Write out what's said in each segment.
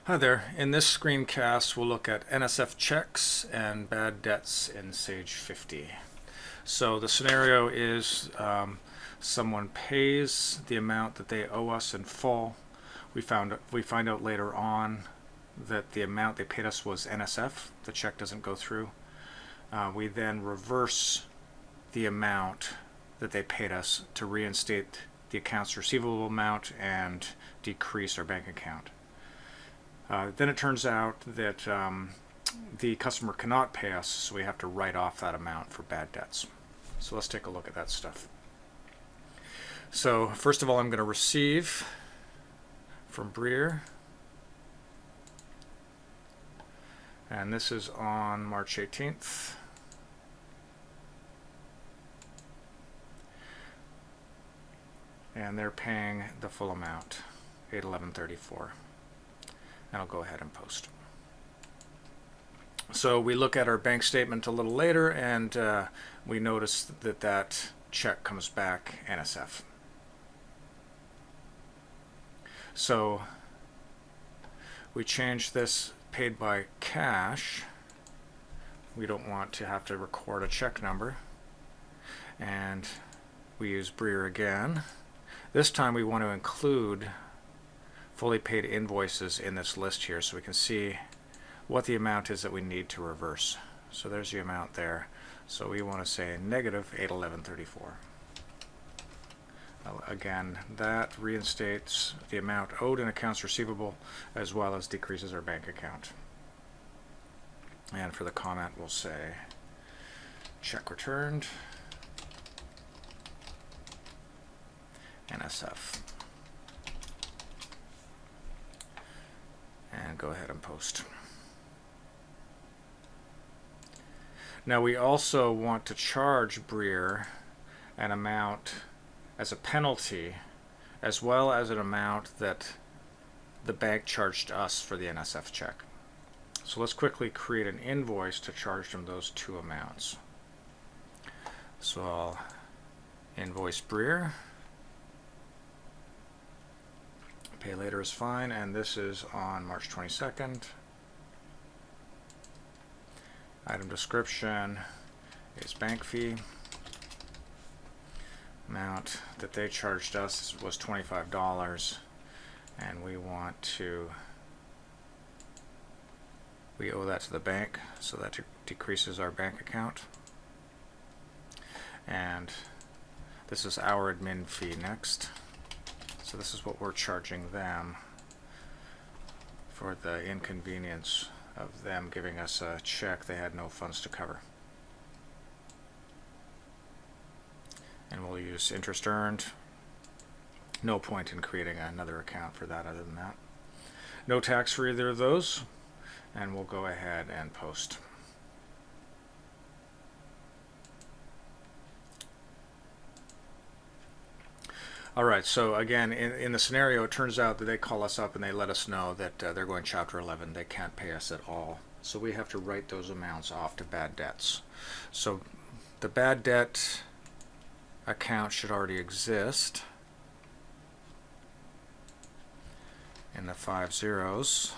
Hi there. In this screencast, we'll look at NSF checks and bad debts in Sage50. So the scenario is someone pays the amount that they owe us in full. We find out later on that the amount they paid us was NSF. The check doesn't go through. We then reverse the amount that they paid us to reinstate the accounts receivable amount and decrease our bank account. Then it turns out that the customer cannot pay us, so we have to write off that amount for bad debts. So let's take a look at that stuff. So first of all, I'm going to receive from Breer, and this is on March 18th. And they're paying the full amount, $811.34. And I'll go ahead and post. So we look at our bank statement a little later, and we notice that that check comes back NSF. So we change this paid by cash. We don't want to have to record a check number. And we use Breer again. This time we want to include fully paid invoices in this list here so we can see what the amount is that we need to reverse. So there's the amount there. So we want to say negative $811.34. Again, that reinstates the amount owed in accounts receivable as well as decreases our bank account. And for the comment, we'll say check returned NSF. And go ahead and post. Now we also want to charge Breer an amount as a penalty, as well as an amount that the bank charged us for the NSF check. So let's quickly create an invoice to charge them those two amounts. So I'll invoice Breer. Pay later is fine, and this is on March 22nd. Item description is bank fee. Amount that they charged us was $25, and we owe that to the bank, so that decreases our bank account. And this is our admin fee next. So this is what we're charging them for the inconvenience of them giving us a check they had no funds to cover. And we'll use interest earned. No point in creating another account for that other than that. No tax for either of those. And we'll go ahead and post. Alright, so again, in the scenario, it turns out that they call us up and they let us know that they're going Chapter 11. They can't pay us at all. So we have to write those amounts off to bad debts. So the bad debt account should already exist in the 5 zeros.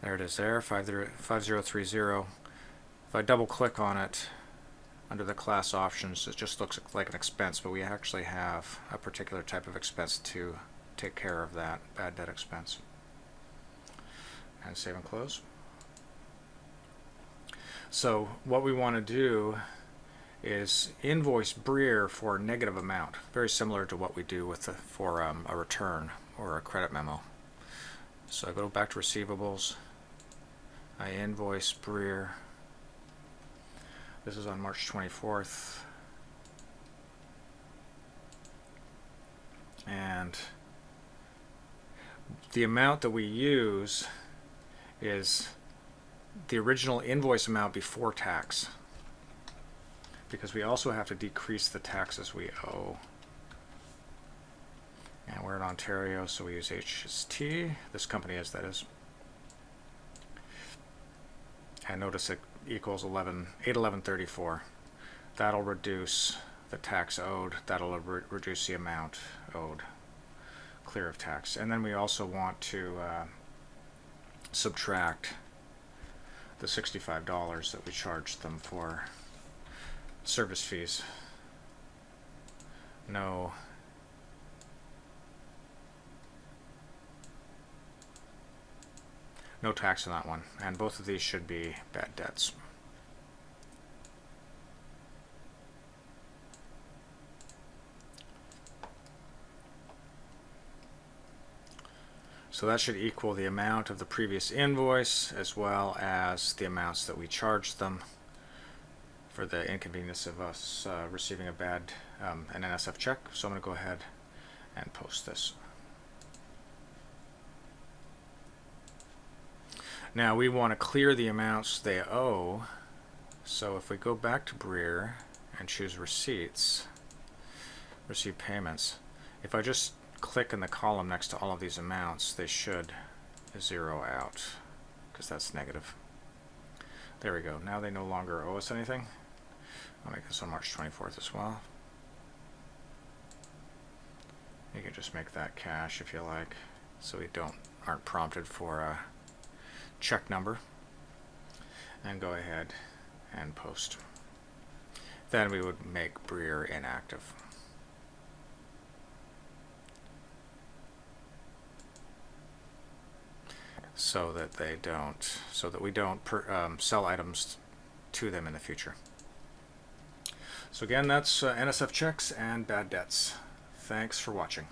There it is there, 5030. If I double click on it, under the class options, it just looks like an expense, but we actually have a particular type of expense to take care of that bad debt expense. And save and close. So what we want to do is invoice Breer for a negative amount, very similar to what we do with for a return or a credit memo. So I go back to receivables. I invoice Breer. This is on March 24th. And the amount that we use is the original invoice amount before tax, because we also have to decrease the taxes we owe. And we're in Ontario, so we use HST. This company is, that is. And notice it equals $811.34. That'll reduce the tax owed. That'll reduce the amount owed, clear of tax. And then we also want to subtract the $65 that we charged them for service fees. No tax on that one, and both of these should be bad debts. So that should equal the amount of the previous invoice as well as the amounts that we charged them for the inconvenience of us receiving a bad an NSF check. So I'm going to go ahead and post this. Now we want to clear the amounts they owe. So if we go back to Breer and choose receipts, receive payments, if I just click in the column next to all of these amounts, they should zero out because that's negative. There we go. Now they no longer owe us anything. I'll make this on March 24th as well. You can just make that cash if you like, so we aren't prompted for a check number, and go ahead and post. Then we would make Breer inactive. So that we don't sell items to them in the future. So again, that's NSF checks and bad debts. Thanks for watching.